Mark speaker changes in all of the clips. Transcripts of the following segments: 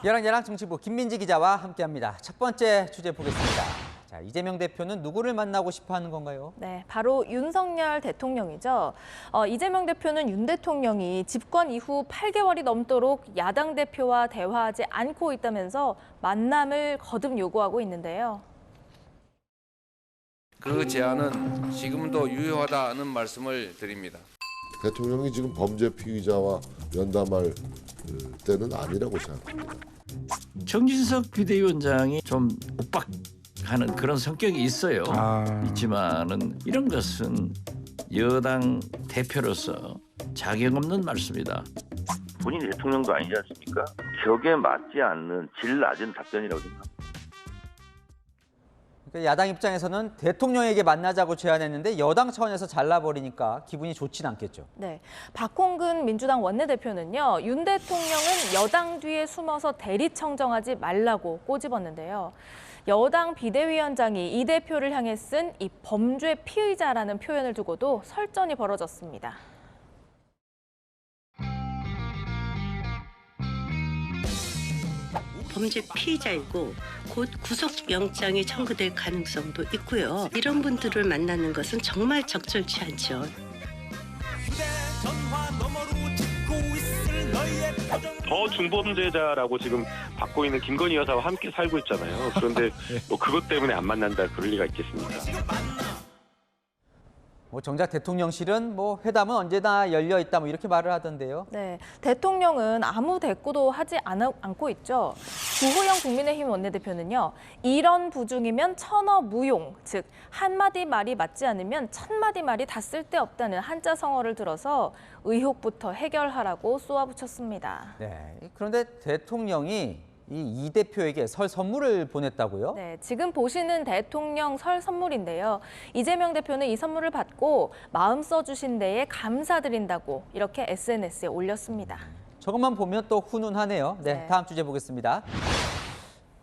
Speaker 1: 야랑 정치부 김민지 기자와 함께합니다. 첫 번째 주제 보겠습니다. 자, 이재명 대표는 누구를 만나고 싶어 하는 건가요?
Speaker 2: 네, 바로 윤석열 대통령이죠. 이재명 대표는 윤 대통령이 집권 이후 8개월이 넘도록 야당 대표와 대화하지 않고 있다면서 만남을 거듭 요구하고 있는데요.
Speaker 3: 그 제안은 지금도 유효하다는 말씀을 드립니다.
Speaker 4: 대통령이 지금 범죄 피의자와 면담할 때는 아니라고 생각합니다.
Speaker 5: 정진석 비대위원장이 좀 윽박하는 그런 성격이 있어요. 있지만은 이런 것은 여당 대표로서 자격 없는 말씀이다.
Speaker 6: 본인이 대통령도 아니지 않습니까? 격에 맞지 않는 질 낮은 답변이라고 생각합니다.
Speaker 1: 그러니까 야당 입장에서는 대통령에게 만나자고 제안했는데 여당 차원에서 잘라버리니까 기분이 좋진 않겠죠.
Speaker 2: 네, 박홍근 민주당 원내대표는요. 윤 대통령은 여당 뒤에 숨어서 대리 청정하지 말라고 꼬집었는데요. 여당 비대위원장이 이 대표를 향해 쓴 이 범죄 피의자라는 표현을 두고도 설전이 벌어졌습니다.
Speaker 7: 범죄 피의자이고 곧 구속영장이 청구될 가능성도 있고요. 이런 분들을 만나는 것은 정말 적절치 않죠.
Speaker 8: 더 중범죄자라고 지금 받고 있는 김건희 여사와 함께 살고 있잖아요. 그런데 뭐 그것 때문에 안 만난다 그럴 리가 있겠습니까?
Speaker 1: 뭐 정작 대통령실은 뭐 회담은 언제나 열려 있다 뭐 이렇게 말을 하던데요.
Speaker 2: 네, 대통령은 아무 대꾸도 하지 않고 있죠. 주호영 국민의힘 원내대표는요. 이런 부중이면 천어 무용, 즉 한마디 말이 맞지 않으면 천마디 말이 다 쓸데없다는 한자 성어를 들어서 의혹부터 해결하라고 쏘아붙였습니다.
Speaker 1: 네, 그런데 대통령이 이 대표에게 설 선물을 보냈다고요?
Speaker 2: 네, 지금 보시는 대통령 설 선물인데요. 이재명 대표는 이 선물을 받고 마음 써주신 데에 감사드린다고 이렇게 SNS에 올렸습니다.
Speaker 1: 저것만 보면 또 훈훈하네요. 네,
Speaker 2: 네.
Speaker 1: 다음 주제 보겠습니다.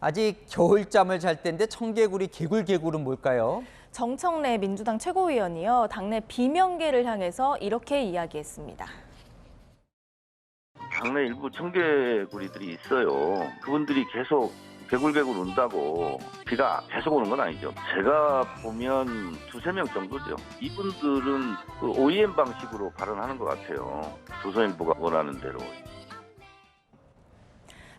Speaker 1: 아직 겨울잠을 잘 때인데 청개구리 개굴개굴은 뭘까요?
Speaker 2: 정청래 민주당 최고위원이요. 당내 비명계를 향해서 이렇게 이야기했습니다.
Speaker 6: 당내 일부 청개구리들이 있어요. 그분들이 계속 개굴개굴 운다고 비가 계속 오는 건 아니죠. 제가 보면 2~3명 정도죠. 이분들은 그 OEM 방식으로 발언하는 것 같아요. 조선일보가 원하는 대로.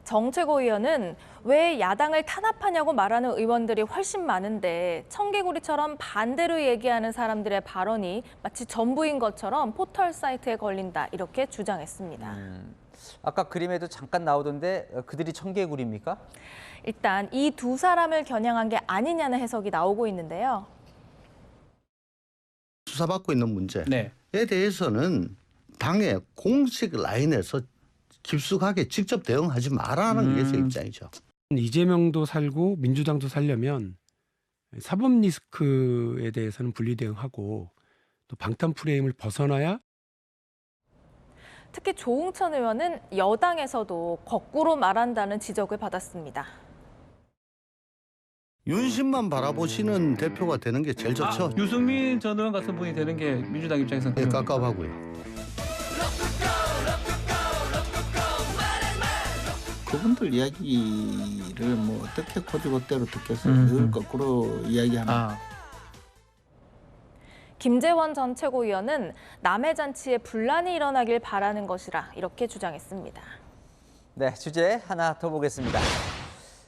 Speaker 2: 정 최고위원은 왜 야당을 탄압하냐고 말하는 의원들이 훨씬 많은데 청개구리처럼 반대로 얘기하는 사람들의 발언이 마치 전부인 것처럼 포털 사이트에 걸린다 이렇게 주장했습니다.
Speaker 1: 아까 그림에도 잠깐 나오던데 그들이 청개구리입니까?
Speaker 2: 일단 이 두 사람을 겨냥한 게 아니냐는 해석이 나오고 있는데요.
Speaker 9: 수사받고 있는 문제에 대해서는 당의 공식 라인에서 깊숙하게 직접 대응하지 말라는 게 제 입장이죠.
Speaker 10: 이재명도 살고 민주당도 살려면 사법 리스크에 대해서는 분리 대응하고 또 방탄 프레임을 벗어나야.
Speaker 2: 특히 조응천 의원은 여당에서도 거꾸로 말한다는 지적을 받았습니다.
Speaker 9: 윤심만 바라보시는 대표가 되는 게 제일 좋죠.
Speaker 11: 유승민 전 의원 같은 분이 되는 게 민주당 입장에서는
Speaker 9: 예, 깝깝하고요.
Speaker 12: 그분들 이야기를 뭐 어떻게 고지고대로 듣겠어요. 늘 거꾸로 이야기하는.
Speaker 2: 김재원 전 최고위원은 남의 잔치에 분란이 일어나길 바라는 것이라 이렇게 주장했습니다.
Speaker 1: 네, 주제 하나 더 보겠습니다.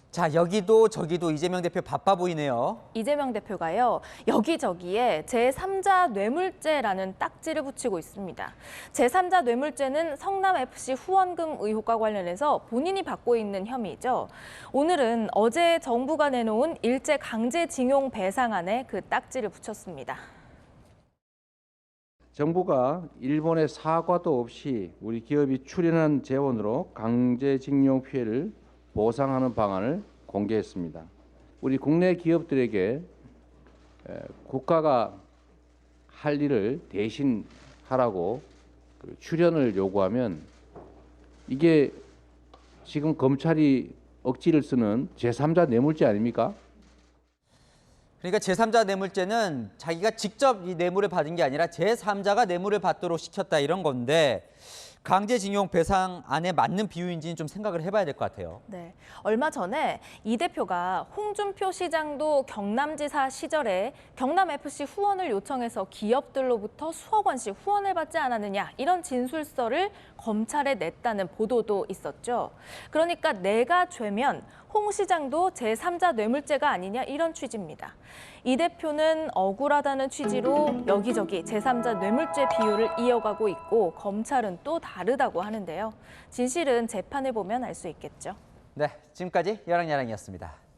Speaker 1: 자, 여기도 저기도 이재명 대표 바빠 보이네요.
Speaker 2: 이재명 대표가요. 여기저기에 제3자 뇌물죄라는 딱지를 붙이고 있습니다. 제3자 뇌물죄는 성남FC 후원금 의혹과 관련해서 본인이 받고 있는 혐의죠. 오늘은 어제 정부가 내놓은 일제 강제징용 배상안에 그 딱지를 붙였습니다.
Speaker 3: 정부가 일본의 사과도 없이 우리 기업이 출연한 재원으로 강제징용 피해를 보상하는 방안을 공개했습니다. 우리 국내 기업들에게 국가가 할 일을 대신 하라고 출연을 요구하면 이게 지금 검찰이 억지를 쓰는 제3자 뇌물죄 아닙니까?
Speaker 1: 그러니까 제3자 뇌물죄는 자기가 직접 이 뇌물을 받은 게 아니라 제3자가 뇌물을 받도록 시켰다 이런 건데 강제징용 배상안에 맞는 비유인지는 좀 생각을 해봐야 될 것 같아요.
Speaker 2: 네, 얼마 전에 이 대표가 홍준표 시장도 경남지사 시절에 경남FC 후원을 요청해서 기업들로부터 수억 원씩 후원을 받지 않았느냐 이런 진술서를 검찰에 냈다는 보도도 있었죠. 그러니까 내가 죄면 홍 시장도 제3자 뇌물죄가 아니냐 이런 취지입니다. 이 대표는 억울하다는 취지로 여기저기 제3자 뇌물죄 비유를 이어가고 있고 검찰은 또 다르다고 하는데요. 진실은 재판을 보면 알 수 있겠죠.
Speaker 1: 네, 지금까지 여랑야랑이었습니다.